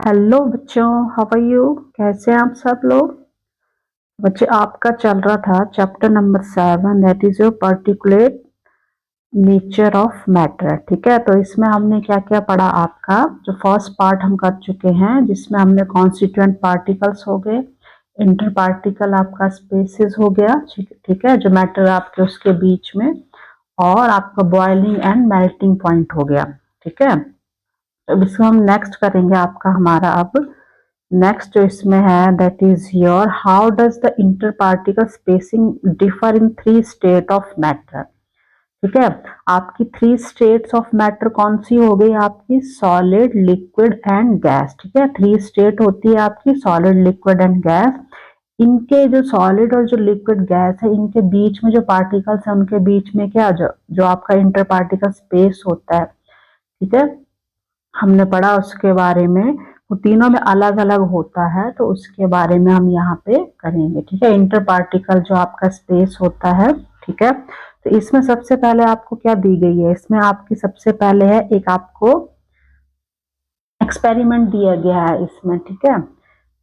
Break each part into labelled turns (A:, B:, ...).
A: Hello बच्चों, how are you? कैसे हैं आप सब लोग? बच्चे, आपका चल रहा था chapter number 7, that is your particulate nature of matter. ठीक है, तो इसमें हमने क्या क्या पढ़ा? आपका जो फर्स्ट पार्ट हम कर चुके हैं, जिसमें हमने कॉन्स्टिट्यूएंट पार्टिकल्स हो गए, इंटर पार्टिकल आपका स्पेसिस हो गया, ठीक है, जो मैटर आपके उसके बीच में, और आपका बॉइलिंग एंड मेल्टिंग पॉइंट हो गया। ठीक है, तो इसको हम नेक्स्ट करेंगे। आपका हमारा अब नेक्स्ट जो इसमें है, that is your how does the inter particle spacing differ in 3 state of matter. ठीक है, आपकी 3 स्टेट्स ऑफ मैटर कौन सी हो गई? आपकी सॉलिड, लिक्विड एंड गैस। ठीक है, 3 स्टेट होती है आपकी, सॉलिड, लिक्विड एंड गैस। इनके जो सॉलिड और जो लिक्विड गैस है, इनके बीच में जो पार्टिकल्स है, उनके बीच में क्या जो आपका इंटर पार्टिकल स्पेस होता है, ठीक है, हमने पढ़ा उसके बारे में। वो तीनों में अलग अलग होता है, तो उसके बारे में हम यहाँ पे करेंगे। ठीक है, इंटर पार्टिकल जो आपका स्पेस होता है। ठीक है, तो इसमें सबसे पहले आपको क्या दी गई है? इसमें आपकी सबसे पहले है एक आपको एक्सपेरिमेंट दिया गया है इसमें। ठीक है,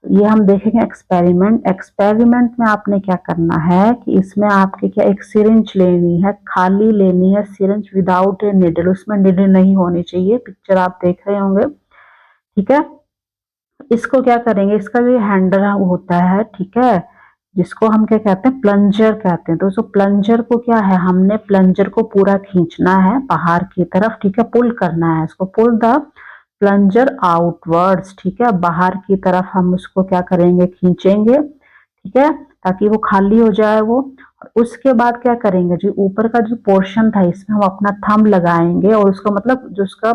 A: तो ये हम देखेंगे एक्सपेरिमेंट। एक्सपेरिमेंट में आपने क्या करना है कि इसमें आपके क्या एक सिरिंज लेनी है, खाली लेनी है सिरिंज, विदाउट ए निडल। उसमें निडल नहीं होनी चाहिए, पिक्चर आप देख रहे होंगे। ठीक है, इसको क्या करेंगे, इसका जो हैंडल होता है, ठीक है, जिसको हम क्या कहते हैं, प्लंजर कहते हैं। तो उसको प्लंजर को क्या है, हमने प्लंजर को पूरा खींचना है बाहर की तरफ। ठीक है, पुल करना है इसको, पुल द प्लंजर आउटवर्ड्स। ठीक है, बाहर की तरफ हम उसको क्या करेंगे, खींचेंगे। ठीक है, ताकि वो खाली हो जाए वो। और उसके बाद क्या करेंगे, जो ऊपर का जो पोर्शन था, इसमें हम अपना थंब लगाएंगे, और उसको मतलब जो उसका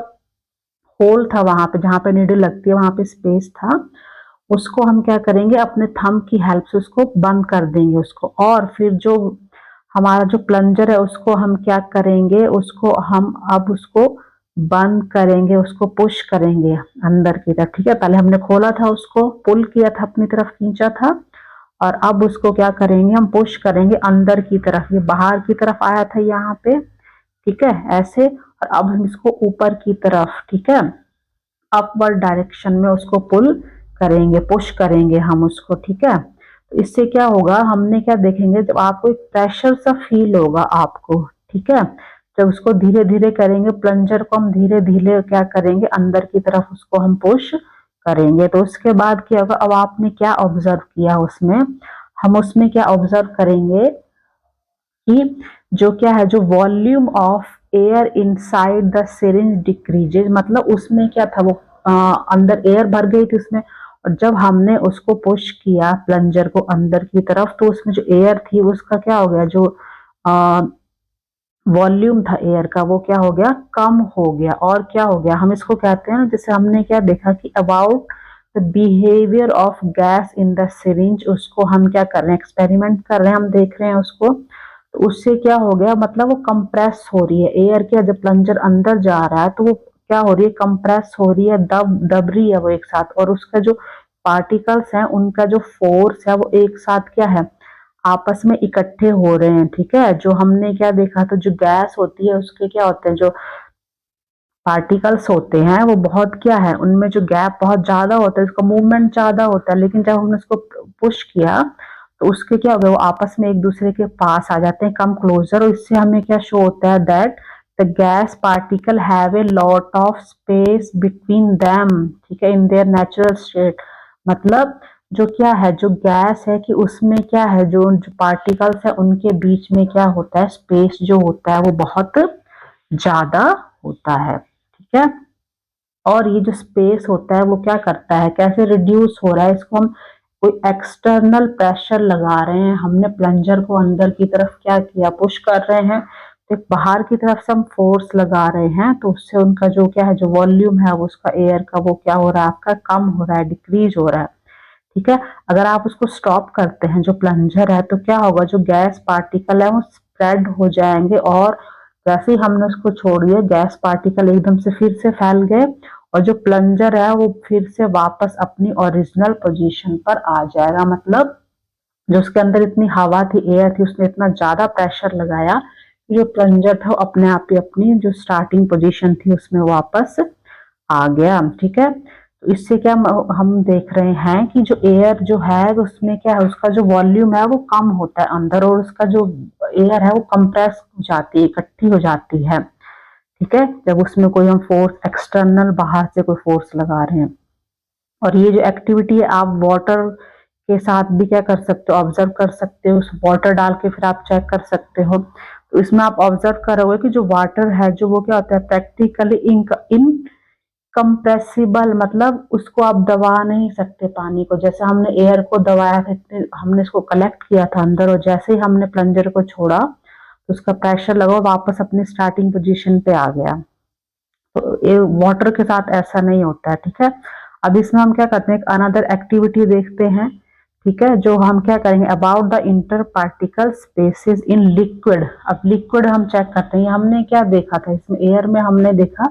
A: होल था, वहां पे जहां पे नीडल लगती है, वहां पे स्पेस था, उसको हम क्या करेंगे, अपने थंब की हेल्प से उसको बंद कर देंगे उसको। और फिर जो हमारा जो प्लंजर है, उसको हम क्या करेंगे, उसको हम अब उसको बंद करेंगे, उसको पुश करेंगे अंदर की तरफ। ठीक है, पहले हमने खोला था, उसको पुल किया था, अपनी तरफ खींचा था, और अब उसको क्या करेंगे, हम पुश करेंगे अंदर की तरफ। ये बाहर की तरफ आया था यहाँ पे, ठीक है, ऐसे। और अब हम इसको ऊपर की तरफ, ठीक है, अपवर्ड डायरेक्शन में उसको पुल करेंगे, पुश करेंगे हम उसको। ठीक है, तो इससे क्या होगा, हमने क्या देखेंगे, जब आपको एक प्रेशर सा फील होगा आपको। ठीक है, जब उसको धीरे धीरे करेंगे, प्लंजर को हम धीरे धीरे क्या करेंगे, अंदर की तरफ उसको हम पुश करेंगे। तो उसके बाद क्या होगा, अब आपने क्या ऑब्जर्व किया उसमें, हम उसमें क्या ऑब्जर्व करेंगे कि जो क्या है, जो volume of air inside the syringe decreases. मतलब उसमें क्या था, वो अंदर एयर भर गई थी उसमें, और जब हमने उसको पुश किया प्लंजर को अंदर की तरफ, तो उसमें जो एयर थी उसका क्या हो गया, जो वॉल्यूम था एयर का, वो क्या हो गया, कम हो गया। और क्या हो गया, हम इसको कहते हैं, जैसे हमने क्या देखा कि about the behaviour of gas in the syringe, उसको हम क्या कर रहे हैं, एक्सपेरिमेंट कर रहे हैं, हम देख रहे हैं उसको। तो उससे क्या हो गया, मतलब वो कंप्रेस हो रही है एयर, क्या जब प्लंजर अंदर जा रहा है, तो वो क्या हो रही है, कंप्रेस हो रही है, दब रही है वो एक साथ। और उसका जो पार्टिकल्स हैं, उनका जो फोर्स है, वो एक साथ क्या है, आपस में इकट्ठे हो रहे हैं। ठीक है, जो हमने क्या देखा था, जो गैस होती है उसके क्या होते हैं, जो पार्टिकल्स होते हैं, वो बहुत क्या है, उनमें जो गैप बहुत ज्यादा होता है, उसका मूवमेंट ज्यादा होता है। लेकिन जब हमने उसको पुश किया, तो उसके क्या हो गया, वो आपस में एक दूसरे के पास आ जाते हैं, कम क्लोजर। और इससे हमें क्या शो होता है, that the gas particle have a lot of space between them. ठीक है, इन देयर नेचुरल स्टेट। मतलब जो क्या है, जो गैस है, कि उसमें क्या है, जो पार्टिकल्स है, उनके बीच में क्या होता है, स्पेस जो होता है वो बहुत ज्यादा होता है। ठीक है, और ये जो स्पेस होता है, वो क्या करता है, कैसे रिड्यूस हो रहा है, इसको हम कोई एक्सटर्नल प्रेशर लगा रहे हैं, हमने प्लंजर को अंदर की तरफ क्या किया, पुश कर रहे हैं, तो बाहर की तरफ से हम फोर्स लगा रहे हैं, तो उससे उनका जो क्या है, जो वॉल्यूम है वो उसका एयर का, वो क्या हो रहा है, आपका कम हो रहा है, डिक्रीज हो रहा है। ठीक है, अगर आप उसको स्टॉप करते हैं जो प्लंजर है, तो क्या होगा, जो गैस पार्टिकल है वो स्प्रेड हो जाएंगे, और जैसे ही हमने उसको छोड़ दिया, गैस पार्टिकल एकदम से फिर से फैल गए, और जो प्लंजर है वो फिर से वापस अपनी ओरिजिनल पोजीशन पर आ जाएगा। मतलब जो उसके अंदर इतनी हवा थी, एयर थी, उसने इतना ज्यादा प्रेशर लगाया कि जो प्लंजर था वो अपने आप ही अपनी जो स्टार्टिंग पोजीशन थी उसमें वापस आ गया। ठीक है, तो इससे क्या हम देख रहे हैं कि जो एयर जो है उसमें क्या है, उसका जो वॉल्यूम है वो कम होता है अंदर, और उसका जो एयर है वो कंप्रेस हो जाती है, इकट्ठी हो जाती है। ठीक है, जब उसमें कोई हम फोर्स एक्सटर्नल बाहर से कोई फोर्स लगा रहे हैं। और ये जो एक्टिविटी है आप वाटर के साथ भी क्या कर सकते हो, ऑब्जर्व कर सकते हो, उस वाटर डाल के फिर आप चेक कर सकते हो। तो इसमें आप ऑब्जर्व करोगे कि जो वाटर है जो वो क्या होता है, प्रैक्टिकली इनकम्प्रेसिबल, मतलब उसको आप दबा नहीं सकते पानी को। जैसे हमने एयर को दबाया था, हमने इसको कलेक्ट किया था अंदर, और जैसे ही हमने प्लंजर को छोड़ा तो उसका प्रेशर लगा वापस अपनी स्टार्टिंग पोजीशन पे आ गया। तो ये वाटर के साथ ऐसा नहीं होता है। ठीक है, अब इसमें हम क्या करते हैं, अनदर एक्टिविटी देखते हैं। ठीक है, जो हम क्या करेंगे, about the inter particle spaces in liquid. अब लिक्विड हम चेक करते हैं, हमने क्या देखा था इसमें, एयर में हमने देखा,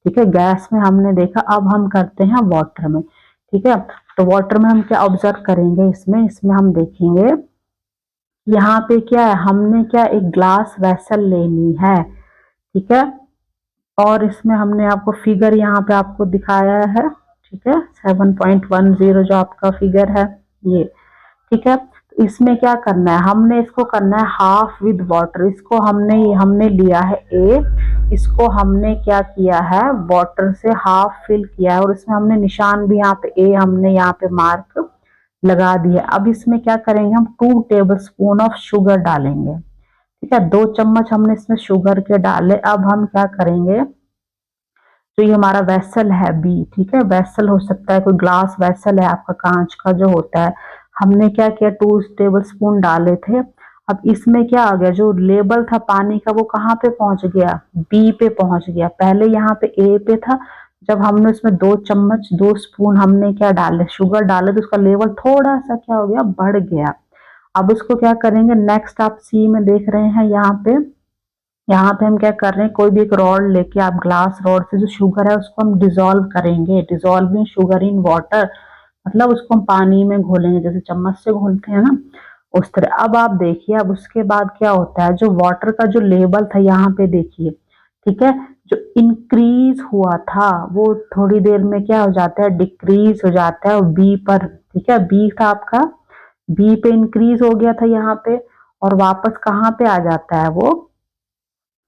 A: ठीक है, गैस में हमने देखा, अब हम करते हैं वाटर में। ठीक है, तो वाटर में हम क्या ऑब्जर्व करेंगे, इसमें इसमें हम देखेंगे यहाँ पे क्या है, हमने क्या एक ग्लास वेसल लेनी है। ठीक है, और इसमें हमने आपको फिगर यहाँ पे आपको दिखाया है। ठीक है, 7.10 जो आपका फिगर है ये। ठीक है, तो इसमें क्या करना है, हमने इसको करना है हाफ विद वाटर। इसको हमने लिया है ए, इसको हमने क्या किया है, वाटर से हाफ फिल किया है, और इसमें हमने निशान भी यहाँ पे ए हमने यहाँ पे मार्क लगा दिया। अब इसमें क्या करेंगे, हम 2 टेबलस्पून ऑफ शुगर डालेंगे। ठीक है, 2 चम्मच हमने इसमें शुगर के डाले। अब हम क्या करेंगे, तो ये हमारा वेसल है बी। ठीक है, वेसल हो सकता है कोई ग्लास वेसल है आपका, कांच का जो होता है। हमने क्या किया, 2 टेबलस्पून डाले थे। अब इसमें क्या आ गया, जो लेवल था पानी का वो कहाँ पे पहुंच गया, बी पे पहुंच गया। पहले यहाँ पे ए पे था, जब हमने उसमें 2 चम्मच 2 स्पून हमने क्या डाले, शुगर डाले, तो उसका लेवल थोड़ा सा क्या हो गया, बढ़ गया। अब उसको क्या करेंगे, नेक्स्ट आप सी में देख रहे हैं यहाँ पे हम क्या कर रहे हैं, कोई भी एक रॉड लेके आप ग्लास रॉड से जो शुगर है उसको हम डिजोल्व करेंगे, डिजोल्विंग शुगर इन वाटर, मतलब उसको हम पानी में घोलेंगे, जैसे चम्मच से घोलते हैं ना उस तरह। अब आप देखिए, अब उसके बाद क्या होता है, जो वाटर का जो लेवल था यहाँ पे देखिए। ठीक है, जो इंक्रीज हुआ था वो थोड़ी देर में क्या हो जाता है, डिक्रीज हो जाता है बी पर। ठीक है, बी था आपका, बी पे इंक्रीज हो गया था यहाँ पे, और वापस कहाँ पे आ जाता है वो,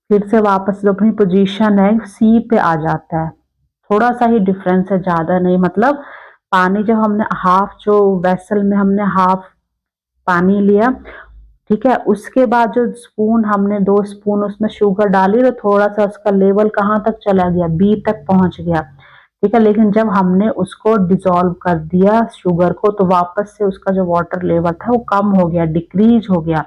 A: फिर से वापस जो अपनी पोजीशन है सी पे आ जाता है। थोड़ा सा ही डिफरेंस है, ज्यादा नहीं, मतलब पानी जब हमने हाफ, जो वेसल में हमने हाफ पानी लिया, ठीक है, उसके बाद जो स्पून हमने 2 स्पून उसमें शुगर डाली, तो थोड़ा सा उसका लेवल कहाँ तक चला गया, बी तक पहुंच गया। ठीक है, लेकिन जब हमने उसको डिसॉल्व कर दिया शुगर को, तो वापस से उसका जो वाटर लेवल था वो कम हो गया, डिक्रीज हो गया।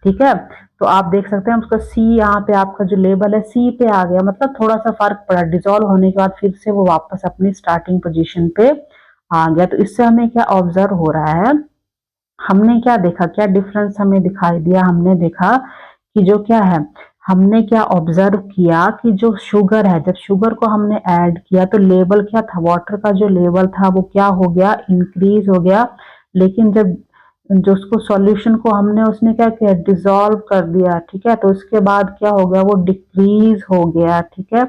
A: ठीक है, तो आप देख सकते हैं उसका सी, यहाँ पे आपका जो लेवल है सी पे आ गया, मतलब थोड़ा सा फर्क पड़ा, डिसॉल्व होने के बाद फिर से वो वापस अपनी स्टार्टिंग पोजीशन पे आ गया। तो इससे हमें क्या ऑब्जर्व हो रहा है, हमने क्या देखा, क्या डिफरेंस हमें दिखाई दिया, हमने देखा कि जो क्या है, हमने क्या ऑब्जर्व किया कि जो शुगर है, जब शुगर को हमने ऐड किया तो लेवल क्या था, वाटर का जो लेवल था वो क्या हो गया, इंक्रीज हो गया। लेकिन जब जो उसको सॉल्यूशन को हमने उसमें क्या किया, डिसॉल्व कर दिया, ठीक है, तो उसके बाद क्या हो गया, वो डिक्रीज हो गया। ठीक है,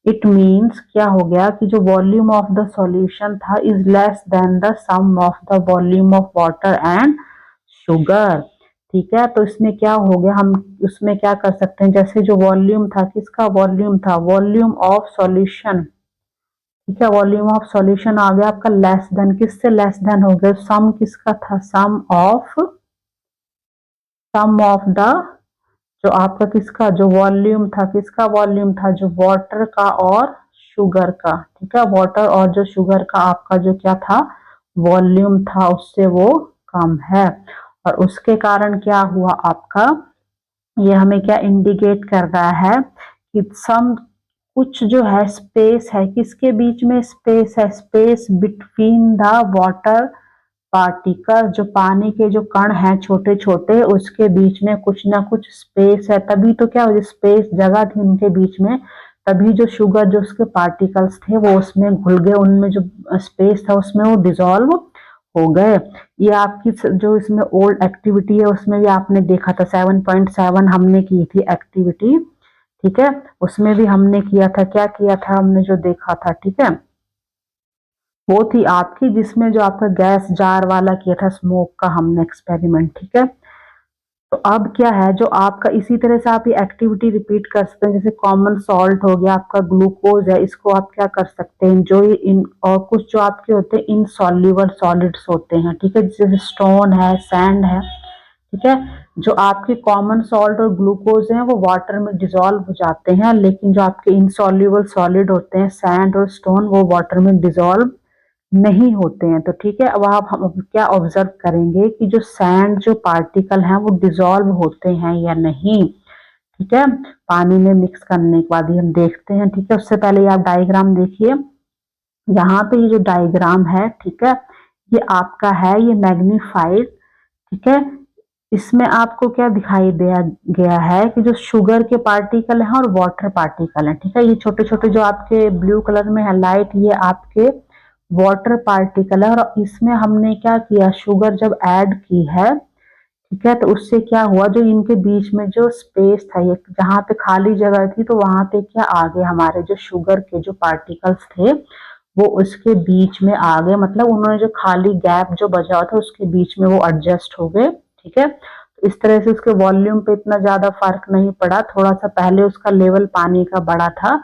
A: इट मीन्स क्या हो गया कि जो वॉल्यूम ऑफ द सॉल्यूशन था is less than the sum of the volume of water and sugar. ठीक है, तो इसमें क्या हो गया, हम उसमें क्या कर सकते हैं, जैसे जो वॉल्यूम था, किसका वॉल्यूम था, वॉल्यूम ऑफ सॉल्यूशन। ठीक है, वॉल्यूम ऑफ सॉल्यूशन आ गया आपका लेस देन, किससे लेस देन हो गया, सम किसका था, सम ऑफ द, जो आपका किसका जो वॉल्यूम था, किसका वॉल्यूम था, जो वाटर का और शुगर का। ठीक है, वाटर और जो शुगर का आपका जो क्या था, वॉल्यूम था, उससे वो कम है। और उसके कारण क्या हुआ आपका, ये हमें क्या इंडिकेट कर रहा है कि सम, कुछ जो है स्पेस है, किसके बीच में स्पेस है, space between the water particle, जो पानी के जो कण हैं छोटे छोटे, उसके बीच में कुछ ना कुछ स्पेस है, तभी तो क्या हो, स्पेस जगह थी उनके बीच में, तभी जो शुगर जो उसके पार्टिकल्स थे वो उसमें घुल गए, उनमें जो स्पेस था उसमें वो डिसॉल्व हो गए। ये आपकी जो इसमें ओल्ड एक्टिविटी है उसमें भी आपने देखा था, 7.7 हमने की थी एक्टिविटी। ठीक है, उसमें भी हमने किया था, क्या किया था हमने, जो देखा था। ठीक है, वो थी आपकी जिसमें जो आपका गैस जार वाला किया था स्मोक का हमने एक्सपेरिमेंट, ठीक है। तो अब क्या है जो आपका इसी तरह से आप ये एक्टिविटी रिपीट कर सकते हैं, जैसे कॉमन सॉल्ट हो गया, आपका ग्लूकोज है, इसको आप क्या कर सकते हैं जो ये इन और कुछ जो आपके होते हैं इनसॉल्युबल सॉलिड्स होते हैं, ठीक है, जैसे स्टोन है, सैंड है, ठीक है। जो आपके कॉमन सॉल्ट और ग्लूकोज हैं वो वाटर में डिसॉल्व हो जाते हैं, लेकिन जो आपके इनसॉल्युबल सॉलिड होते हैं सैंड और स्टोन वो वाटर में डिसॉल्व नहीं होते हैं। तो ठीक है, अब आप हम क्या ऑब्जर्व करेंगे कि जो सैंड जो पार्टिकल हैं वो डिसॉल्व होते हैं या नहीं, ठीक है, पानी में मिक्स करने के बाद ही हम देखते हैं, ठीक है। उससे पहले आप डायग्राम देखिए, यहाँ पे ये जो डायग्राम है, ठीक है, ये आपका है ये मैग्नीफाइड, ठीक है। इसमें आपको क्या दिखाई दिया गया है कि जो शुगर के पार्टिकल हैं और वाटर पार्टिकल हैं, ठीक है। ये छोटे छोटे जो आपके ब्लू कलर में है लाइट, ये आपके वाटर पार्टिकल है, और इसमें हमने क्या किया, शुगर जब ऐड की है, ठीक है, तो उससे क्या हुआ, जो इनके बीच में जो स्पेस था, ये जहाँ पे खाली जगह थी, तो वहां पे क्या आ गए हमारे जो शुगर के जो पार्टिकल्स थे वो उसके बीच में आ गए, मतलब उन्होंने जो खाली गैप जो बचा था उसके बीच में वो एडजस्ट हो गए, ठीक है। तो इस तरह से उसके वॉल्यूम पे इतना ज्यादा फर्क नहीं पड़ा, थोड़ा सा पहले उसका लेवल पानी का बड़ा था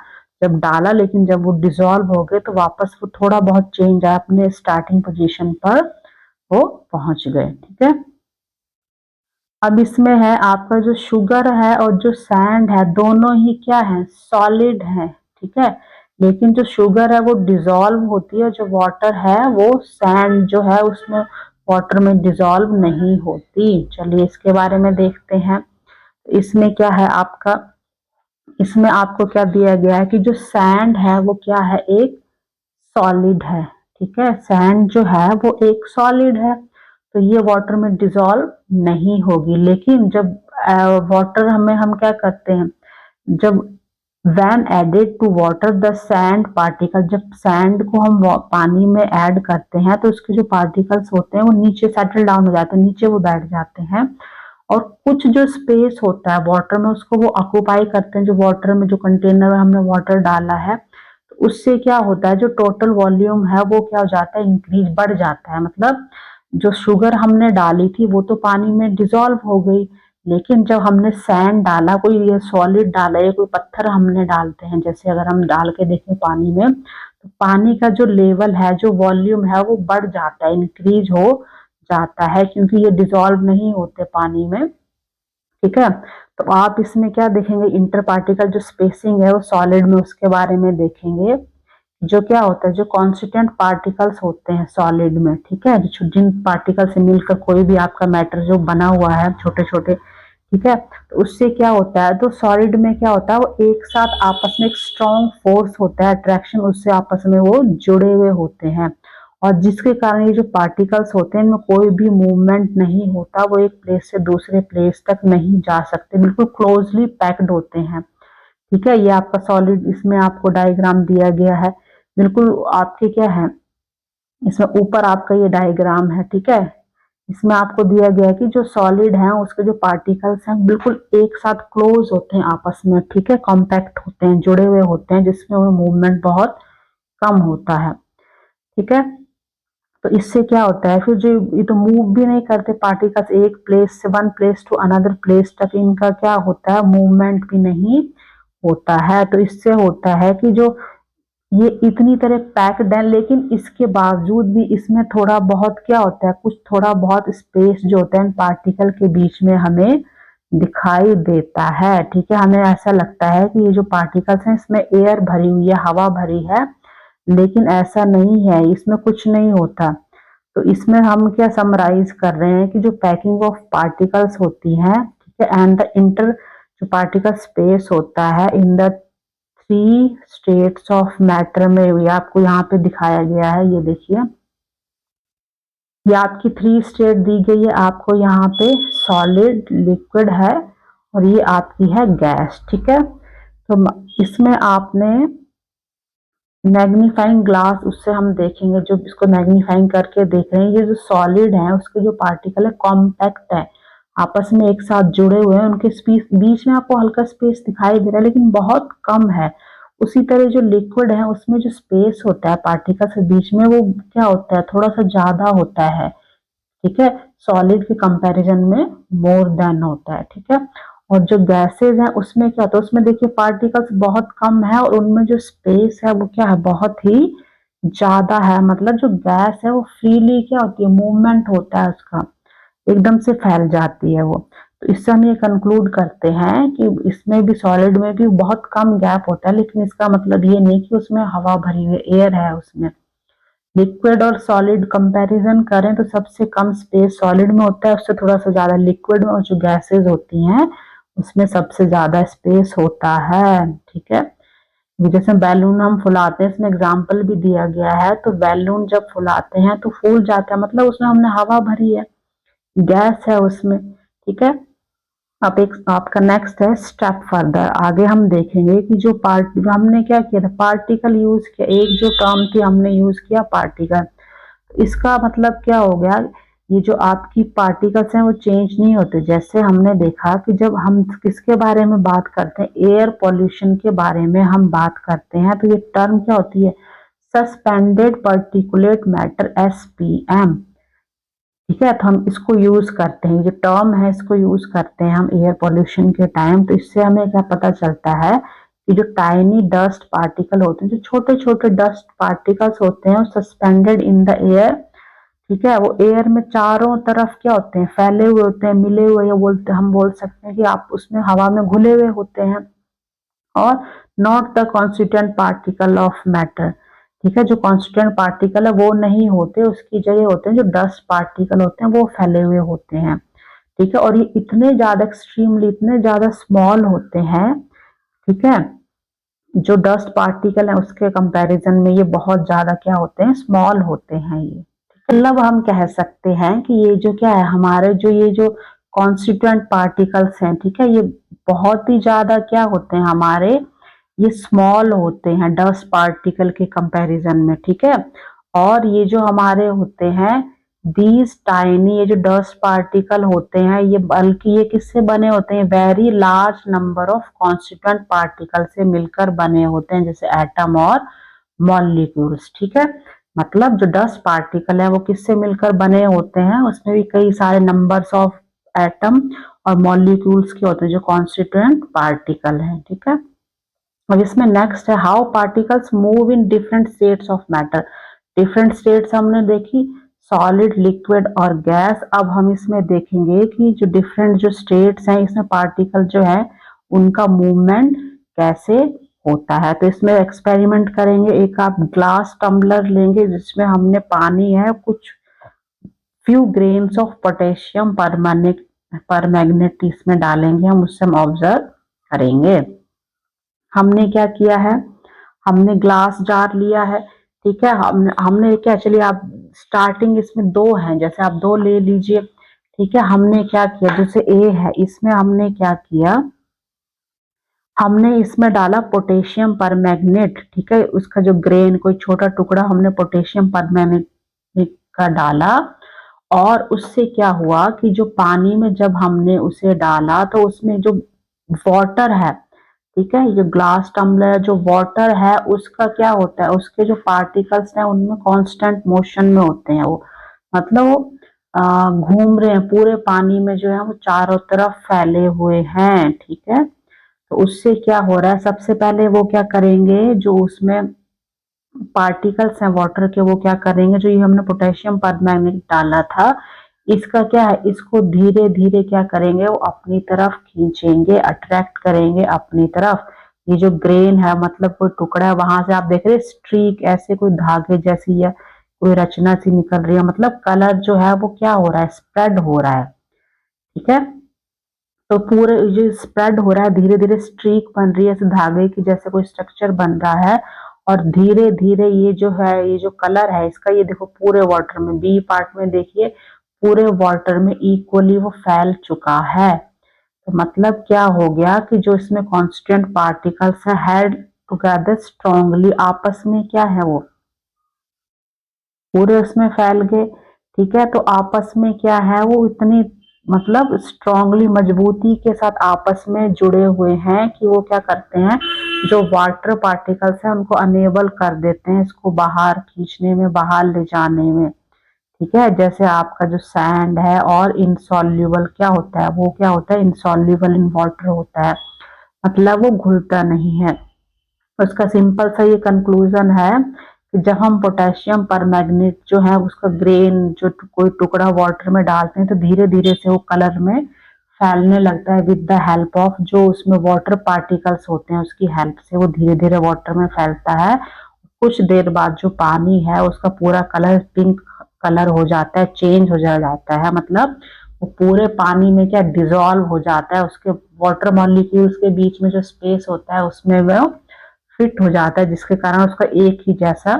A: जब डाला, लेकिन जब वो डिसॉल्व हो गए तो वापस वो थोड़ा बहुत चेंज आया, अपने स्टार्टिंग पोजीशन पर वो पहुंच गए, ठीक है। अब इसमें है आपका जो शुगर है और जो सैंड है दोनों ही क्या है, सॉलिड है, ठीक है। लेकिन जो शुगर है वो डिसॉल्व होती है, जो वाटर है वो सैंड जो है उसमें वाटर में डिसॉल्व नहीं होती। चलिए इसके बारे में देखते हैं। इसमें क्या है आपका, इसमें आपको क्या दिया गया है कि जो सैंड है वो क्या है, एक सॉलिड है, ठीक है। सैंड जो है वो एक सॉलिड है, तो ये वाटर में डिसॉल्व नहीं होगी। लेकिन जब वाटर हमें हम क्या करते हैं, जब when added to water the sand particle, जब सैंड को हम पानी में ऐड करते हैं तो उसके जो पार्टिकल्स होते हैं वो नीचे सेटल डाउन हो जाते हैं, नीचे वो बैठ जाते हैं, और कुछ जो स्पेस होता है वाटर में उसको वो ऑक्यूपाई करते हैं, जो वाटर में जो कंटेनर में हमने वाटर डाला है, तो उससे क्या होता है जो टोटल वॉल्यूम है वो क्या हो जाता है, इंक्रीज बढ़ जाता है। मतलब जो शुगर हमने डाली थी वो तो पानी में डिसॉल्व हो गई, लेकिन जब हमने सैंड डाला, कोई ये सॉलिड डाला या कोई पत्थर हमने डालते हैं, जैसे अगर हम डाल के देखें पानी में, तो पानी का जो लेवल है जो वॉल्यूम है वो बढ़ जाता है, इंक्रीज हो जाता है, क्योंकि ये डिसॉल्व नहीं होते पानी में, ठीक है। तो आप इसमें क्या देखेंगे, इंटर पार्टिकल जो स्पेसिंग है वो सॉलिड में उसके बारे में देखेंगे, जो क्या होता है जो कॉन्स्टिट्यूएंट पार्टिकल्स होते हैं सॉलिड में, ठीक है, जिन पार्टिकल से मिलकर कोई भी आपका मैटर जो बना हुआ है छोटे छोटे, ठीक है, तो उससे क्या होता है, तो सॉलिड में क्या होता है वो एक साथ आपस में एक स्ट्रॉन्ग फोर्स होता है अट्रैक्शन, उससे आपस में वो जुड़े हुए होते हैं, और जिसके कारण ये जो पार्टिकल्स होते हैं इनमें कोई भी मूवमेंट नहीं होता, वो एक प्लेस से दूसरे प्लेस तक नहीं जा सकते, बिल्कुल क्लोजली पैक्ड होते हैं, ठीक है। ये आपका सॉलिड, इसमें आपको डायग्राम दिया गया है, बिल्कुल आपके क्या है, इसमें ऊपर आपका ये डायग्राम है, ठीक है। इसमें आपको दिया गया है कि जो सॉलिड है उसके जो पार्टिकल्स हैं बिल्कुल एक साथ क्लोज होते हैं आपस में, ठीक है, कॉम्पैक्ट होते हैं, जुड़े हुए होते हैं, जिसमें वो मूवमेंट बहुत कम होता है, ठीक है। तो इससे क्या होता है फिर, जो ये तो मूव भी नहीं करते पार्टिकल्स एक प्लेस से one place to another place तक, इनका क्या होता है मूवमेंट भी नहीं होता है। तो इससे होता है कि जो ये इतनी तरह पैक्ड है, लेकिन इसके बावजूद भी इसमें थोड़ा बहुत क्या होता है, कुछ थोड़ा बहुत स्पेस जो होता है पार्टिकल के बीच में हमें दिखाई देता है, ठीक है। हमें ऐसा लगता है कि ये जो पार्टिकल्स हैं इसमें एयर भरी हुई है, हवा भरी है, लेकिन ऐसा नहीं है, इसमें कुछ नहीं होता। तो इसमें हम क्या समराइज कर रहे हैं कि जो पैकिंग ऑफ पार्टिकल्स होती है, ठीक है, एंड द इंटर जो पार्टिकल स्पेस होता है in the three states of matter में, ये आपको यहाँ पे दिखाया गया है, ये देखिए, ये आपकी थ्री स्टेट दी गई है आपको यहाँ पे, सॉलिड, लिक्विड है, और ये आपकी है गैस, ठीक है। तो इसमें आपने मैग्नीफाइंग ग्लास, उससे हम देखेंगे, जो इसको मैग्नीफाइंग करके देख रहे हैं, ये जो सॉलिड है उसके जो पार्टिकल है कॉम्पैक्ट है, आपस में एक साथ जुड़े हुए हैं, उनके बीच में आपको हल्का स्पेस दिखाई दे रहा है लेकिन बहुत कम है, उसी तरह जो लिक्विड है उसमें जो स्पेस होता है पार्टिकल्स के बीच में वो क्या होता है, थोड़ा सा ज्यादा होता है, ठीक है, सॉलिड के कंपैरिजन में मोर देन होता है, ठीक है। और जो गैसेज है उसमें क्या होता है, उसमें देखिए पार्टिकल्स बहुत कम है और उनमें जो स्पेस है वो क्या है, बहुत ही ज्यादा है। मतलब जो गैस है वो फ्रीली क्या होती है, मूवमेंट होता है उसका, एकदम से फैल जाती है वो। तो इससे हम ये कंक्लूड करते हैं कि इसमें भी, सॉलिड में भी बहुत कम गैप होता है, लेकिन इसका मतलब ये नहीं कि उसमें हवा भरी हुई एयर है उसमें। लिक्विड और सॉलिड कंपैरिजन करें तो सबसे कम स्पेस सॉलिड में होता है, उससे थोड़ा सा ज्यादा लिक्विड में, और जो गैसेज होती हैं उसमें सबसे ज्यादा स्पेस होता है, ठीक है। जैसे बैलून हम फुलाते हैं, इसमें एग्जाम्पल भी दिया गया है, तो बैलून जब फुलाते हैं तो फूल जाता है, मतलब उसमें हमने हवा भरी है, गैस है उसमें, ठीक है। अब एक आपका नेक्स्ट है स्टेप फर्दर, आगे हम देखेंगे कि जो हमने क्या किया था, पार्टिकल यूज किया, एक जो टर्म थी हमने यूज किया पार्टिकल। इसका मतलब क्या हो गया, ये जो आपकी पार्टिकल्स हैं वो चेंज नहीं होते। जैसे हमने देखा कि जब हम किसके बारे में बात करते हैं, एयर पॉल्यूशन के बारे में हम बात करते हैं, तो ये टर्म क्या होती है, सस्पेंडेड पार्टिकुलेट मैटर, SPM, ठीक है। तो हम इसको यूज करते हैं, जो टर्म है इसको यूज करते हैं हम एयर पॉल्यूशन के टाइम। तो इससे हमें क्या पता चलता है कि जो टाइनी डस्ट पार्टिकल होते हैं, जो छोटे छोटे डस्ट पार्टिकल्स होते हैं, सस्पेंडेड इन द एयर, ठीक है, वो एयर में चारों तरफ क्या होते हैं, फैले हुए होते हैं, मिले हुए, या बोलते, हम बोल सकते हैं कि आप उसमें हवा में घुले हुए होते हैं। और not the constituent particle of matter, ठीक है, जो कॉन्स्टिट्यूएंट पार्टिकल है वो नहीं होते, उसकी जगह होते हैं जो डस्ट पार्टिकल होते हैं, वो फैले हुए होते हैं, ठीक है। और ये इतने ज्यादा एक्सट्रीमली, इतने ज्यादा स्मॉल होते हैं, ठीक है, जो डस्ट पार्टिकल है उसके कंपैरिजन में ये बहुत ज्यादा क्या होते हैं, स्मॉल होते हैं ये। मतलब हम कह सकते हैं कि ये जो क्या है, हमारे जो ये जो कॉन्स्टिट्यूएंट पार्टिकल्स हैं, ठीक है, ये बहुत ही ज्यादा क्या होते हैं हमारे, ये स्मॉल होते हैं डस्ट पार्टिकल के कंपैरिजन में, ठीक है। और ये जो हमारे होते हैं दीज टाइनी, ये जो डस्ट पार्टिकल होते हैं, ये बल्कि ये किससे बने होते हैं, very large number of constituent particle से मिलकर बने होते हैं, जैसे एटम और मॉलिक्यूल्स, ठीक है। मतलब जो डस्ट पार्टिकल है वो किससे मिलकर बने होते हैं, उसमें भी कई सारे नंबर्स ऑफ एटम और मॉलिक्यूल्स के होते हैं जो कॉन्स्टिट्यूएंट पार्टिकल है, ठीक है। अब इसमें नेक्स्ट है how particles move in different states of matter. Different states हमने देखी, सॉलिड, लिक्विड और गैस। अब हम इसमें देखेंगे कि जो डिफरेंट जो स्टेट्स हैं इसमें पार्टिकल जो है उनका मूवमेंट कैसे होता है। तो इसमें एक्सपेरिमेंट करेंगे, एक आप ग्लास टम्बलर लेंगे जिसमें हमने पानी है, कुछ फ्यू ग्रेन्स ऑफ पोटेशियम पर मैग्नेट इसमें डालेंगे, हम उससे हम ऑब्जर्व करेंगे। हमने क्या किया है, हमने ग्लास जार लिया है, ठीक है। हमने क्या, चलिए आप स्टार्टिंग इसमें दो है, जैसे आप दो ले लीजिए, ठीक है। हमने क्या किया, जैसे ए है, इसमें हमने क्या किया, हमने इसमें डाला पोटेशियम परमैंगनेट, ठीक है, उसका जो ग्रेन कोई छोटा टुकड़ा हमने पोटेशियम परमैंगनेट का डाला। और उससे क्या हुआ कि जो पानी में जब हमने उसे डाला तो उसमें जो वाटर है, ठीक है, ये जो ग्लास टम्बलर जो वाटर है उसका क्या होता है, उसके जो पार्टिकल्स हैं उनमें कांस्टेंट मोशन में होते हैं वो, मतलब वो घूम रहे हैं पूरे पानी में, जो है वो चारों तरफ फैले हुए हैं, ठीक है। तो उससे क्या हो रहा है, सबसे पहले वो क्या करेंगे, जो उसमें पार्टिकल्स हैं वाटर के, वो क्या करेंगे, जो ये हमने पोटेशियम परमैंगनेट डाला था इसका क्या है, इसको धीरे धीरे क्या करेंगे, वो अपनी तरफ खींचेंगे, अट्रैक्ट करेंगे अपनी तरफ। ये जो ग्रेन है, मतलब कोई टुकड़ा है, वहां से आप देख रहे स्ट्रीक, ऐसे कोई धागे जैसी या कोई रचना सी निकल रही है, मतलब कलर जो है वो क्या हो रहा है, स्प्रेड हो रहा है, ठीक है। तो पूरे जो स्प्रेड हो रहा है, धीरे धीरे स्ट्रीक बन रही है, ऐसे धागे की जैसे कोई स्ट्रक्चर बन रहा है। और धीरे धीरे ये जो है, ये जो कलर है इसका, ये देखो पूरे वाटर में, बी पार्ट में देखिए पूरे वाटर में इक्वली वो फैल चुका है। तो मतलब क्या हो गया कि जो इसमें कॉन्स्टेंट पार्टिकल्स है हेल्ड टुगेदर स्ट्रांगली, आपस में क्या है वो पूरे उसमें फैल गए, ठीक है। तो आपस में क्या है, वो इतनी मतलब स्ट्रांगली, मजबूती के साथ आपस में जुड़े हुए हैं कि वो क्या करते हैं, जो वाटर पार्टिकल्स हैं उनको अनेबल कर देते हैं इसको बाहर खींचने में, बाहर ले जाने में। ठीक है, जैसे आपका जो सैंड है और इनसॉल्युबल क्या होता है, वो क्या होता है, इनसॉल्युबल इन वाटर होता है, मतलब वो घुलता नहीं है। उसका सिंपल सा ये कंक्लूजन है कि जब हम पोटेशियम परमैंगनेट जो है उसका ग्रेन जो कोई टुकड़ा वाटर में डालते हैं तो धीरे धीरे से वो कलर में फैलने लगता है विद द हेल्प ऑफ जो उसमें वाटर पार्टिकल्स होते हैं, उसकी हेल्प से वो धीरे धीरे वाटर में फैलता है। कुछ देर बाद जो पानी है उसका पूरा कलर पिंक कलर हो जाता है, चेंज हो जाता है, मतलब वो पूरे पानी में क्या डिजोल्व हो जाता है, उसके वाटर मॉलिक्यूल्स के बीच में जो स्पेस होता है उसमें वो फिट हो जाता है, जिसके कारण उसका एक ही जैसा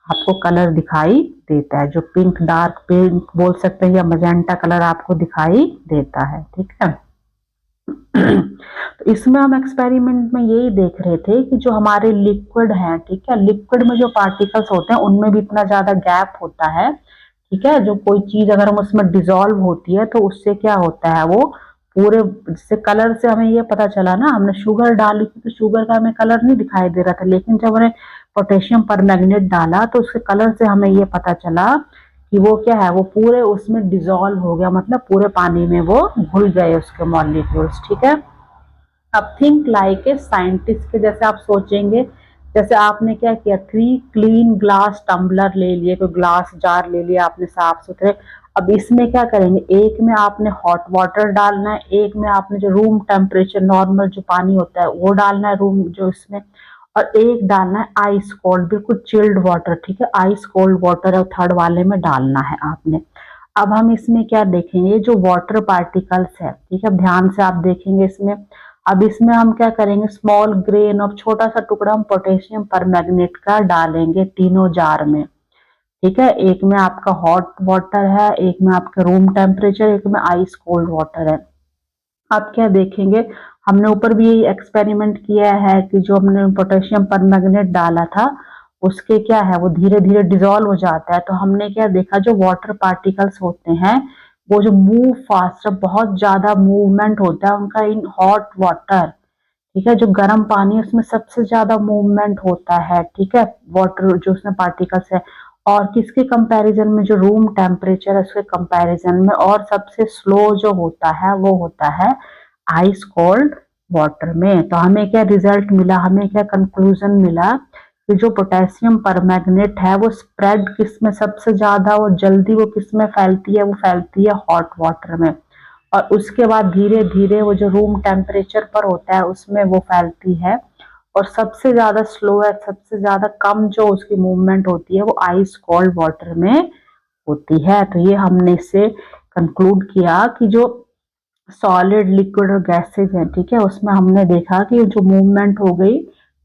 A: आपको कलर दिखाई देता है, जो पिंक डार्क पिंक बोल सकते हैं या मजेंटा कलर आपको दिखाई देता है। ठीक है, तो इसमें हम एक्सपेरिमेंट में यही देख रहे थे कि जो हमारे लिक्विड है, ठीक है, लिक्विड में जो पार्टिकल्स होते हैं उनमें भी इतना ज्यादा गैप होता है। ठीक है, जो कोई चीज अगर हम उसमें डिजोल्व होती है तो उससे क्या होता है, वो पूरे से कलर से हमें ये पता चला ना, हमने शुगर डाली थी तो शुगर का हमें कलर नहीं दिखाई दे रहा था, लेकिन जब हमने पोटेशियम परमैंगनेट डाला तो उसके कलर से हमें ये पता चला कि वो क्या है, वो पूरे उसमें डिजोल्व हो गया, मतलब पूरे पानी में वो घुल गए उसके मॉलिक्यूल्स। ठीक है, अब थिंक लाइक ए साइंटिस्ट के जैसे आप सोचेंगे, जैसे आपने क्या किया, 3 क्लीन ग्लास टम्बलर ले लिए, कोई ग्लास जार ले लिया आपने साफ सुथरे। अब इसमें क्या करेंगे, एक में आपने हॉट वाटर डालना है, एक में आपने जो रूम टेम्परेचर नॉर्मल जो पानी होता है वो डालना है रूम जो इसमें, और एक डालना है आइस कोल्ड बिल्कुल चिल्ड वाटर। ठीक है, आइस कोल्ड वाटर है थर्ड वाले में डालना है आपने। अब हम इसमें क्या देखेंगे, जो वाटर पार्टिकल्स है, ठीक है, ध्यान से आप देखेंगे इसमें। अब इसमें हम क्या करेंगे, स्मॉल ग्रेन ऑफ छोटा सा टुकड़ा हम पोटेशियम परमैंगनेट का डालेंगे तीनों जार में। ठीक है, एक में आपका हॉट वाटर है, एक में आपका रूम टेम्परेचर, एक में आइस कोल्ड वाटर है। आप क्या देखेंगे, हमने ऊपर भी यही एक्सपेरिमेंट किया है कि जो हमने पोटेशियम परमैंगनेट डाला था उसके क्या है, वो धीरे धीरे डिजोल्व हो जाता है। तो हमने क्या देखा, जो वाटर पार्टिकल्स होते हैं वो जो मूव फास्ट, बहुत ज्यादा मूवमेंट होता है उनका इन हॉट वाटर। ठीक है, जो गर्म पानी है उसमें सबसे ज्यादा मूवमेंट होता है। ठीक है, वाटर जो उसमें पार्टिकल्स है, और किसके कंपैरिजन में, जो रूम टेम्परेचर है उसके कंपैरिजन में, और सबसे स्लो जो होता है वो होता है आइस कोल्ड वाटर में। तो हमें क्या रिजल्ट मिला, हमें क्या कंक्लूजन मिला कि जो पोटेशियम परमैंगनेट है वो स्प्रेड किस में सबसे ज्यादा और जल्दी वो किस में फैलती है, वो फैलती है हॉट वाटर में, और उसके बाद धीरे धीरे वो जो रूम टेम्परेचर पर होता है उसमें वो फैलती है, और सबसे ज्यादा स्लो है, सबसे ज्यादा कम जो उसकी मूवमेंट होती है वो आइस कोल्ड वाटर में होती है। तो ये हमने इससे कंक्लूड किया कि जो सॉलिड लिक्विड और गैसेज है, ठीक है, उसमें हमने देखा कि जो मूवमेंट हो गई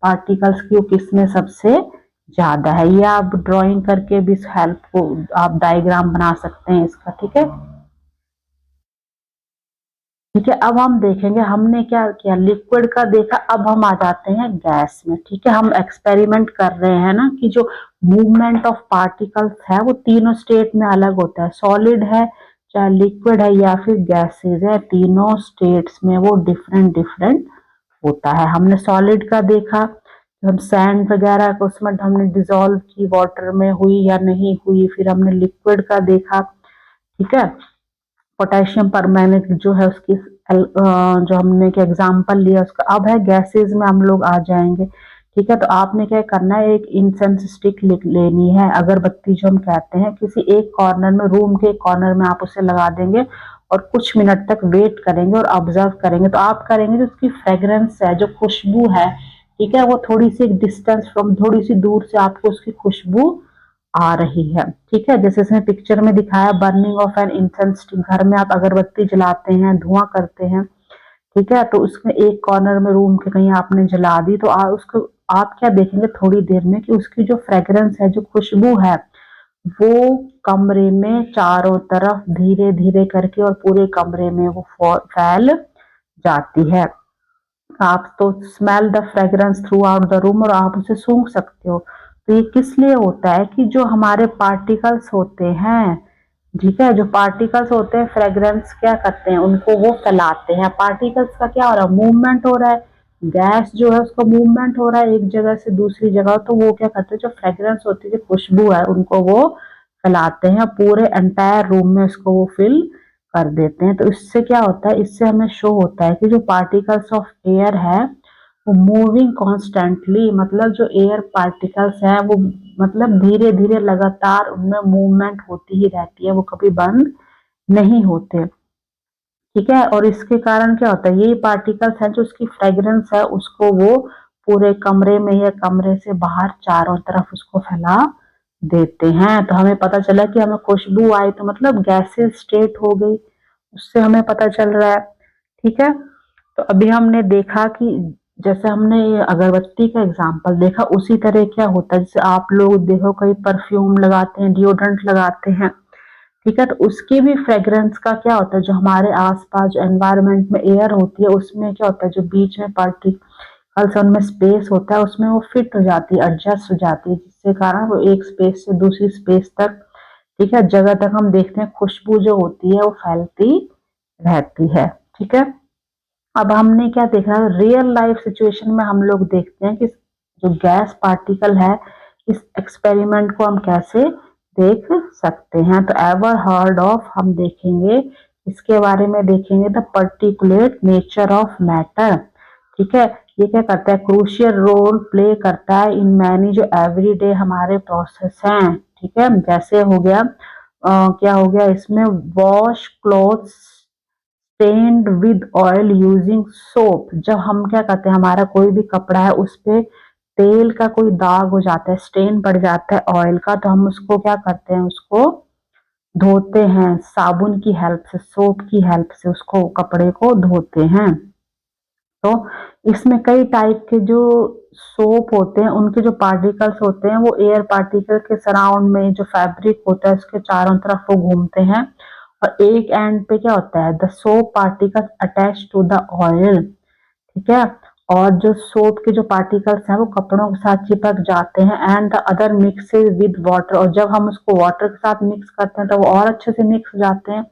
A: पार्टिकल्स की वो किसमें सबसे ज्यादा है। ये आप ड्राइंग करके भी इस हेल्प को आप डायग्राम बना सकते हैं इसका। ठीक है, ठीक है, अब हम देखेंगे हमने क्या किया, लिक्विड का देखा, अब हम आ जाते हैं गैस में। ठीक है, हम एक्सपेरिमेंट कर रहे हैं ना कि जो मूवमेंट ऑफ पार्टिकल्स है वो तीनों स्टेट में अलग होता है, सॉलिड है चाहे लिक्विड है या फिर गैसेज है, तीनों स्टेट्स में वो डिफरेंट डिफरेंट होता है। हमने सॉलिड का देखा, हम सैंड वगैरह को उसमें हमने डिजोल्व की वाटर में हुई या नहीं हुई, फिर हमने लिक्विड का देखा। ठीक है, पोटेशियम परमैंगनेट जो है उसकी जो हमने क्या एग्जांपल लिया उसका। अब है गैसेस में हम लोग आ जाएंगे। ठीक है, तो आपने क्या करना है, एक इंसेंस स्टिक लेनी है, अगरबत्ती जो हम कहते हैं, किसी एक कॉर्नर में, रूम के कॉर्नर में आप उसे लगा देंगे और कुछ मिनट तक वेट करेंगे और ऑब्जर्व करेंगे। तो आप करेंगे जो उसकी फ्रेग्रेंस है, जो खुशबू है, ठीक है, वो थोड़ी सी डिस्टेंस फ्रॉम, थोड़ी सी दूर से आपको उसकी खुशबू आ रही है। ठीक है, जैसे इसमें पिक्चर में दिखाया, burning of an incense stick, घर में आप अगरबत्ती जलाते हैं, धुआं करते हैं। ठीक है, तो उसमें एक कॉर्नर में रूम के कहीं आपने जला दी, तो उसको आप क्या देखेंगे थोड़ी देर में कि उसकी जो फ्रेग्रेंस है, जो खुशबू है, वो कमरे में चारों तरफ धीरे धीरे करके और पूरे कमरे में वो फैल जाती है। आप तो smell the fragrance through out the room, और आप उसे सूंघ सकते हो। तो ये किस लिए होता है कि जो हमारे पार्टिकल्स होते हैं, ठीक है, जो पार्टिकल्स होते हैं फ्रेग्रेंस क्या करते हैं, उनको वो फैलाते हैं। पार्टिकल्स का क्या हो रहा है, मूवमेंट हो रहा है, गैस जो है उसका मूवमेंट हो रहा है एक जगह से दूसरी जगह, तो वो क्या करते हैं, जो फ्रेग्रेंस होती है, जो खुशबू है, उनको वो फैलाते हैं, पूरे एंटायर रूम में उसको वो फिल कर देते हैं। तो इससे क्या होता है, इससे हमें शो होता है कि जो पार्टिकल्स ऑफ एयर है वो मूविंग कॉन्स्टेंटली, मतलब जो एयर पार्टिकल्स है वो मतलब धीरे धीरे लगातार उनमें मूवमेंट होती ही रहती है, वो कभी बंद नहीं होते। ठीक है, और इसके कारण क्या होता है, ये पार्टिकल्स हैं जो उसकी फ्रेग्रेंस है उसको वो पूरे कमरे में या कमरे से बाहर चारों तरफ उसको फैला देते हैं। तो हमें पता चला कि हमें खुशबू आई तो मतलब गैसेस स्टेट हो गई, उससे हमें पता चल रहा है। ठीक है, तो अभी हमने देखा कि जैसे हमने ये अगरबत्ती का एग्जाम्पल देखा, उसी तरह क्या होता है, जैसे आप लोग देखो कई परफ्यूम लगाते हैं, डिओड्रेंट लगाते हैं, ठीक है, तो उसकी भी फ्रेग्रेंस का क्या होता है, जो हमारे आसपास जो एनवायरनमेंट में एयर होती है उसमें क्या होता है, जो बीच में पार्टिकल्स उनमें स्पेस होता है उसमें वो फिट हो जाती है, एडजस्ट हो जाती है, जिसके कारण वो एक स्पेस से दूसरी स्पेस तक, ठीक है, जगह तक हम देखते हैं खुशबू जो होती है वो फैलती रहती है। ठीक है, अब हमने क्या देखा, रियल लाइफ सिचुएशन में हम लोग देखते हैं कि जो गैस पार्टिकल है इस एक्सपेरिमेंट को हम कैसे देख सकते हैं। तो एवर हर्ड ऑफ, हम देखेंगे इसके बारे में, देखेंगे the particulate nature of matter. ठीक है, ये क्या करता है, क्रूशियल रोल प्ले करता है इन मैनी जो एवरीडे हमारे प्रोसेस हैं। ठीक है, जैसे हो गया क्या हो गया इसमें, wash clothes stained with oil using soap. जब हम क्या करते हैं, हमारा कोई भी कपड़ा है उस पे तेल का कोई दाग हो जाता है, स्टेन पड़ जाता है ऑयल का, तो हम उसको क्या करते हैं, उसको धोते हैं साबुन की हेल्प से, सोप की हेल्प से उसको कपड़े को धोते हैं। तो इसमें कई टाइप के जो सोप होते हैं उनके जो पार्टिकल्स होते हैं वो एयर पार्टिकल के सराउंड में जो फैब्रिक होता है उसके चारों तरफ वो घूमते हैं, और एक एंड पे क्या होता है, the soap particles attach to the oil. ठीक है, और जो सोप के जो पार्टिकल्स हैं वो कपड़ों के साथ चिपक जाते हैं, and the other mixes with water, और जब हम उसको वाटर के साथ मिक्स करते हैं तो वो और अच्छे से मिक्स हो जाते हैं,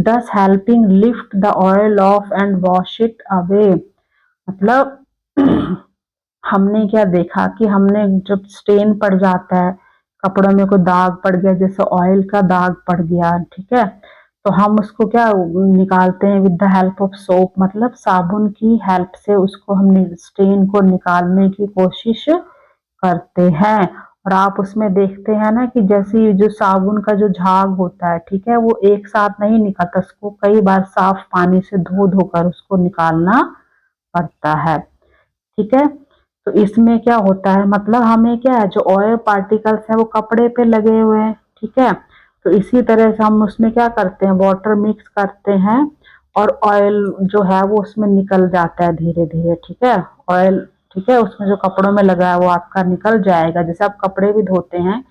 A: दस helping lift the oil of and wash it away. मतलब हमने क्या देखा कि हमने जब स्टेन पड़ जाता है, कपड़ों में कोई दाग पड़ गया, जैसे ऑयल का दाग पड़ गया, ठीक है, तो हम उसको क्या निकालते हैं with the help of soap, मतलब साबुन की हेल्प से उसको हमने स्टेन को निकालने की कोशिश करते हैं। और आप उसमें देखते हैं ना कि जैसे जो साबुन का जो झाग होता है, ठीक है, वो एक साथ नहीं निकलता, उसको कई बार साफ पानी से धो धोकर उसको निकालना पड़ता है। ठीक है, तो इसमें क्या होता है, मतलब हमें क्या है, जो ऑयल पार्टिकल्स है वो कपड़े पे लगे हुए हैं। ठीक है, तो इसी तरह से हम उसमें क्या करते हैं, वाटर मिक्स करते हैं और ऑयल जो है वो उसमें निकल जाता है धीरे धीरे। ठीक है, ऑयल, ठीक है, उसमें जो कपड़ों में लगा है वो आपका निकल जाएगा। जैसे आप कपड़े भी धोते हैं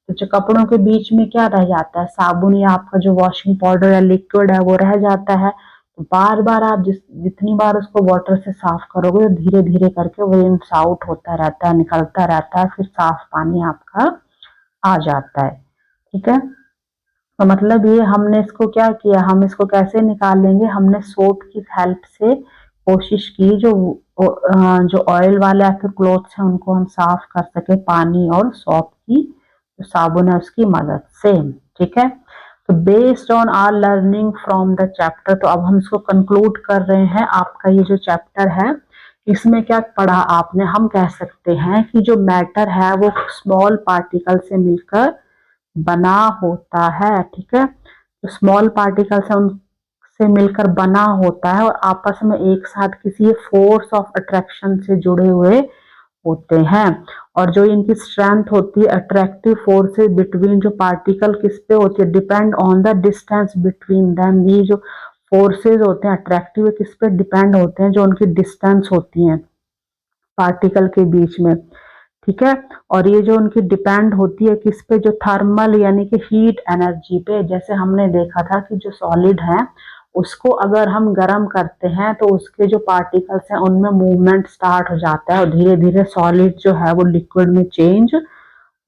A: तो जो कपड़ों के बीच में क्या रह जाता है, साबुन या आपका जो वॉशिंग पाउडर या लिक्विड है वो रह जाता है, तो बार बार आप जितनी बार उसको वाटर से साफ करोगे तो धीरे धीरे करके वो रिंस आउट होता रहता है, निकलता रहता है, फिर साफ पानी आपका आ जाता है। ठीक है, तो मतलब ये हमने इसको क्या किया, हम इसको कैसे निकाल लेंगे, हमने सोप की हेल्प से कोशिश की जो ऑयल वाले आपके क्लोथ्स हैं उनको हम साफ कर सके पानी और सोप की जो साबुन है उसकी मदद से। ठीक है, तो based on our learning from the chapter, तो अब हम इसको कंक्लूड कर रहे हैं। आपका ये जो चैप्टर है इसमें क्या पढ़ा आपने, हम कह सकते हैं कि जो मैटर है वो स्मॉल पार्टिकल से मिलकर बना होता है। ठीक है, जो स्मॉल पार्टिकल्स है उनसे मिलकर बना होता है और आपस में एक साथ किसी फोर्स ऑफ अट्रैक्शन से जुड़े हुए होते हैं। और जो इनकी स्ट्रेंथ होती है, अट्रैक्टिव फोर्सेस बिटवीन जो पार्टिकल किस पे होती है, depend on the distance between them. ये जो फोर्सेस होते हैं अट्रैक्टिव किस पे डिपेंड होते हैं, जो उनकी डिस्टेंस होती है पार्टिकल के बीच में। ठीक है, और ये जो उनकी डिपेंड होती है किस पे, जो थर्मल यानी कि हीट एनर्जी पे। जैसे हमने देखा था कि जो सॉलिड है उसको अगर हम गर्म करते हैं तो उसके जो पार्टिकल्स हैं उनमें मूवमेंट स्टार्ट हो जाता है और धीरे धीरे सॉलिड जो है वो लिक्विड में चेंज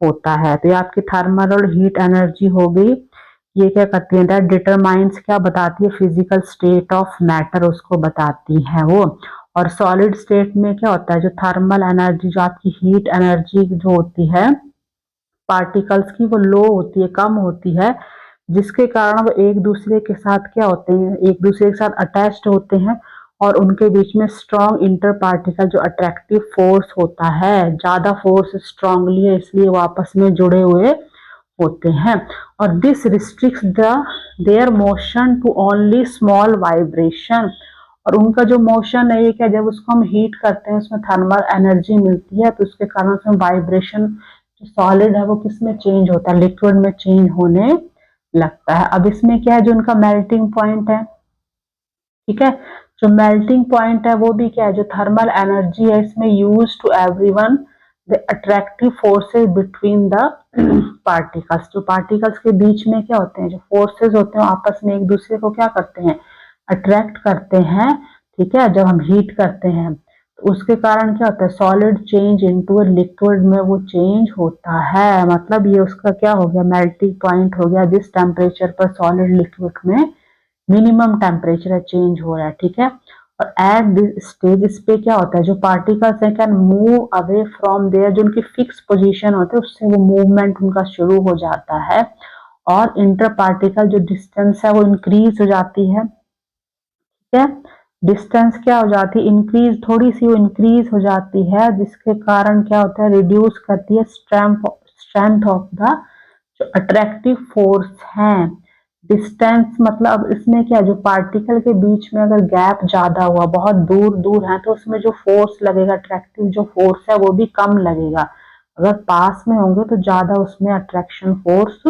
A: होता है। तो ये आपकी थर्मल और हीट एनर्जी हो गई। ये क्या करती है, दैट डिटरमाइंस, क्या बताती है, फिजिकल स्टेट ऑफ मैटर उसको बताती है वो। और सॉलिड स्टेट में क्या होता है, जो थर्मल एनर्जी, जो आपकी हीट एनर्जी जो होती है पार्टिकल्स की, वो लो होती है, कम होती है, जिसके कारण वो एक दूसरे के साथ क्या होते हैं, एक दूसरे के साथ अटैच्ड होते हैं और उनके बीच में स्ट्रॉन्ग इंटर पार्टिकल जो अट्रैक्टिव फोर्स होता है, ज्यादा फोर्स स्ट्रांगली है इसलिए वो आपस में जुड़े हुए होते हैं। और this restricts their motion to only small vibration. और उनका जो मोशन है ये क्या, जब उसको हम हीट करते हैं उसमें थर्मल एनर्जी मिलती है तो उसके कारण उसमें वाइब्रेशन, जो सॉलिड है वो किस में चेंज होता है, लिक्विड में चेंज होने लगता है। अब इसमें क्या है, जो उनका मेल्टिंग पॉइंट है, ठीक है, जो मेल्टिंग पॉइंट है वो भी क्या है, जो थर्मल एनर्जी है इसमें use to everyone the attractive forces between the particles. जो पार्टिकल्स के बीच में क्या होते हैं, जो फोर्सेस होते हैं आपस में एक दूसरे को क्या करते हैं, अट्रैक्ट करते हैं, ठीक है, जब हम हीट करते हैं तो उसके कारण क्या होता है, solid change into a liquid में वो चेंज होता है। मतलब ये उसका क्या हो गया, मेल्टिंग पॉइंट हो गया, जिस टेम्परेचर पर सॉलिड लिक्विड में मिनिमम टेम्परेचर चेंज हो रहा है, ठीक है। और एट दिस स्टेज इस पे क्या होता है, जो पार्टिकल्स है can move away from there, जो उनकी फिक्स पोजीशन होते हैं उससे वो मूवमेंट उनका शुरू हो जाता है और इंटर पार्टिकल जो डिस्टेंस है वो इंक्रीज हो जाती है, ठीक है। डिस्टेंस क्या हो जाती है, इंक्रीज, थोड़ी सी वो इंक्रीज हो जाती है, जिसके कारण क्या होता है, रिड्यूस करती है स्ट्रेंथ ऑफ द जो अट्रैक्टिव फोर्स है। डिस्टेंस मतलब इसमें क्या, जो पार्टिकल के बीच में अगर गैप ज्यादा हुआ, बहुत दूर दूर है, तो उसमें जो फोर्स लगेगा, अट्रैक्टिव जो फोर्स है वो भी कम लगेगा। अगर पास में होंगे तो ज्यादा उसमें अट्रैक्शन फोर्स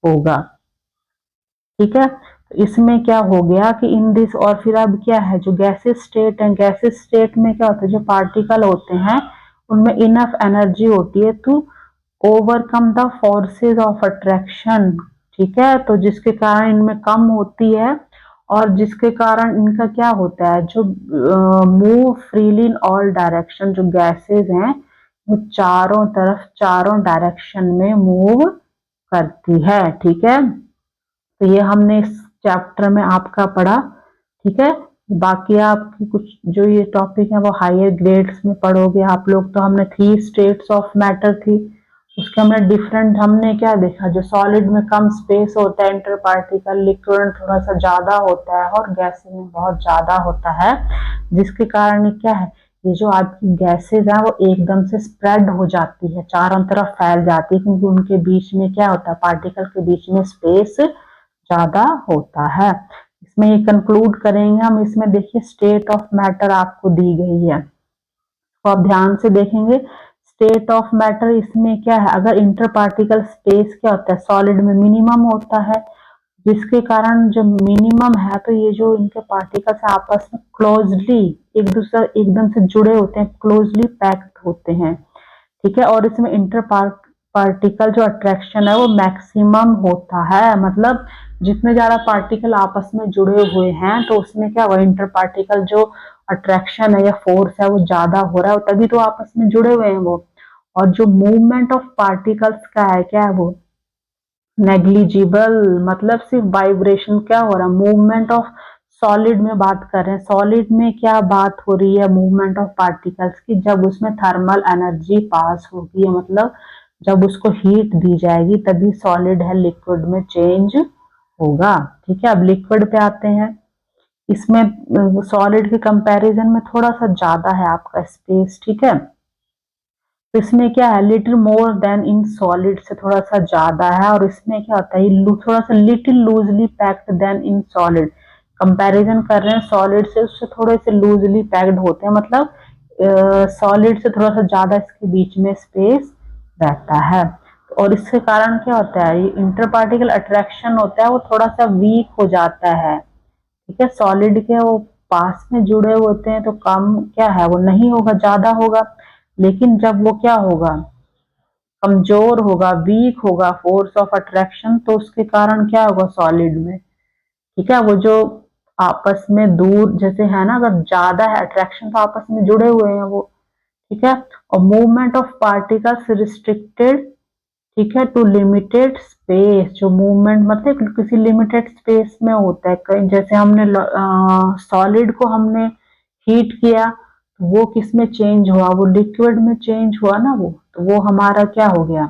A: होगा, ठीक है। तो इसमें क्या हो गया कि इन दिस, और फिर अब क्या है, जो गैसेस स्टेट है, गैसेस स्टेट में क्या होता है, जो पार्टिकल होते हैं उनमें इनफ एनर्जी होती है to overcome the forces of attraction, ठीक है। तो जिसके कारण इनमें कम होती है और जिसके कारण इनका क्या होता है, जो move freely in all direction, जो गैसेस हैं वो चारों तरफ, चारों डायरेक्शन में मूव करती है, ठीक है। तो ये हमने इस चैप्टर में आपका पढ़ा, ठीक है। बाकी आपकी कुछ जो ये टॉपिक है वो हायर ग्रेड्स में पढ़ोगे आप लोग। तो हमने 3 स्टेट्स ऑफ मैटर थी, उसके हमने डिफरेंट, हमने क्या देखा, जो सॉलिड में कम स्पेस होता है इंटर पार्टिकल, लिक्विड थोड़ा सा ज्यादा होता है और गैस में बहुत ज्यादा होता है, जिसके कारण क्या है, ये जो आपकी गैसेज है वो एकदम से स्प्रेड हो जाती है, चारों तरफ फैल जाती है, क्योंकि उनके बीच में क्या होता है, पार्टिकल के बीच में स्पेस ज्यादा होता है। इसमें ये कंक्लूड करेंगे हम। इसमें देखिए स्टेट ऑफ मैटर आपको दी गई है, तो आप ध्यान से देखेंगे। स्टेट ऑफ मैटर इसमें क्या है, अगर इंटर पार्टिकल स्पेस क्या होता है, सॉलिड में मिनिमम होता है, जिसके कारण जब मिनिमम है तो ये जो इनके पार्टिकल्स आपस में क्लोजली एक दूसरे एकदम से जुड़े होते हैं, क्लोजली पैक्ड होते हैं, ठीक है। और इसमें इंटर पार्टिकल जो अट्रैक्शन है वो मैक्सिमम होता है, मतलब जितने ज्यादा पार्टिकल आपस में जुड़े हुए हैं तो उसमें क्या हुआ, इंटर पार्टिकल जो अट्रैक्शन है या फोर्स है वो ज्यादा हो रहा है, तभी तो आपस में जुड़े हुए हैं वो। और जो मूवमेंट ऑफ पार्टिकल्स का है क्या है, वो नेग्लिजिबल, मतलब सिर्फ वाइब्रेशन क्या हो रहा है, मूवमेंट ऑफ सॉलिड में बात कर रहे हैं। सॉलिड में क्या बात हो रही है, मूवमेंट ऑफ पार्टिकल्स की, जब उसमें थर्मल एनर्जी पास होगी, मतलब जब उसको हीट दी जाएगी तभी सॉलिड है लिक्विड में चेंज होगा, ठीक है। अब लिक्विड पे आते हैं। इसमें सॉलिड के कंपैरिजन में थोड़ा सा ज्यादा है आपका स्पेस, ठीक है। तो इसमें क्या है, little more than in solid से थोड़ा सा ज्यादा है, और इसमें क्या होता है, थोड़ा सा little loosely packed than in solid. Comparison कर रहे हैं सॉलिड से, उससे थोड़े से लूजली पैक्ड होते हैं, मतलब सॉलिड से थोड़ा सा ज्यादा इसके बीच में स्पेस रहता है। और इसके कारण क्या होता है, ये इंटर पार्टिकल अट्रैक्शन होता है वो थोड़ा सा वीक हो जाता है, ठीक है। सॉलिड के वो पास में जुड़े होते हैं तो कम क्या है, वो नहीं होगा, ज्यादा होगा। लेकिन जब वो क्या होगा, कमजोर होगा, वीक होगा फोर्स ऑफ अट्रैक्शन, तो उसके कारण क्या होगा सॉलिड में, ठीक है, वो जो आपस में दूर जैसे है ना, अगर ज्यादा है अट्रैक्शन तो आपस में जुड़े हुए हैं वो, ठीक है। और मूवमेंट ऑफ पार्टिकल्स रिस्ट्रिक्टेड, ठीक है, टू लिमिटेड स्पेस। जो मूवमेंट मतलब किसी लिमिटेड स्पेस में होता है, कहीं जैसे हमने सॉलिड को हमने हीट किया तो वो किस में चेंज हुआ, वो लिक्विड में चेंज हुआ ना, वो तो वो हमारा क्या हो गया,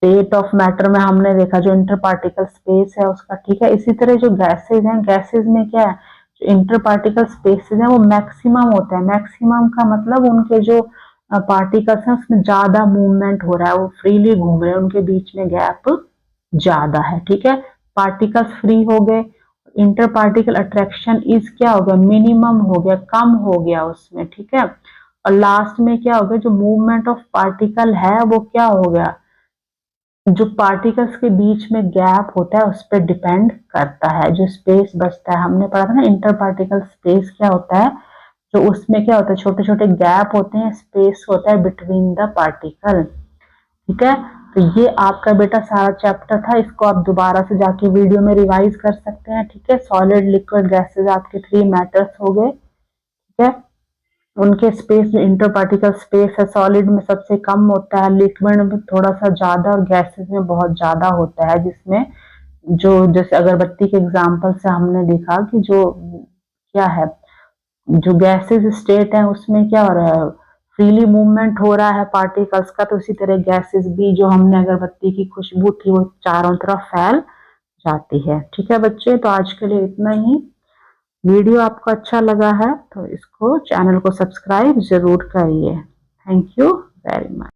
A: स्टेट ऑफ मैटर में हमने देखा जो इंटर पार्टिकल स्पेस है उसका, ठीक है। इसी तरह जो गैसेज हैं, गैसेज में क्या है, जो इंटर पार्टिकल स्पेसेस हैं वो मैक्सिमम होते हैं। मैक्सिमम का मतलब उनके जो पार्टिकल्स हैं उसमें ज्यादा मूवमेंट हो रहा है, वो फ्रीली घूम रहे हैं, उनके बीच में गैप ज्यादा है, ठीक है। पार्टिकल्स फ्री हो गए, इंटर पार्टिकल अट्रैक्शन इज क्या हो गया, मिनिमम हो गया, कम हो गया उसमें, ठीक है। और लास्ट में क्या हो गया, जो मूवमेंट ऑफ पार्टिकल है वो क्या हो गया, जो पार्टिकल्स के बीच में गैप होता है उस पर डिपेंड करता है, जो स्पेस बचता है। हमने पढ़ा था ना इंटर पार्टिकल स्पेस क्या होता है, जो उसमें क्या होता है, छोटे छोटे गैप होते हैं, स्पेस होता है बिटवीन द पार्टिकल, ठीक है। तो ये आपका बेटा सारा चैप्टर था, इसको आप दोबारा से जाके वीडियो में रिवाइज कर सकते हैं, ठीक है। सॉलिड, लिक्विड, गैसेज आपके 3 मैटर्स हो गए, ठीक है। उनके स्पेस में इंटर पार्टिकल स्पेस है, सॉलिड में सबसे कम होता है, लिक्विड में थोड़ा सा ज्यादा और गैसेज में बहुत ज्यादा होता है, जिसमें जो जैसे अगरबत्ती के एग्जाम्पल से हमने देखा कि जो क्या है, जो गैसेज स्टेट है उसमें क्या हो रहा है, फ्रीली मूवमेंट हो रहा है पार्टिकल्स का, तो उसी तरह गैसेस भी, जो हमने अगरबत्ती की खुशबू थी वो चारों तरफ फैल जाती है, ठीक है बच्चे। तो आज के लिए इतना ही। वीडियो आपको अच्छा लगा है तो इसको चैनल को सब्सक्राइब जरूर करिए। Thank you very much.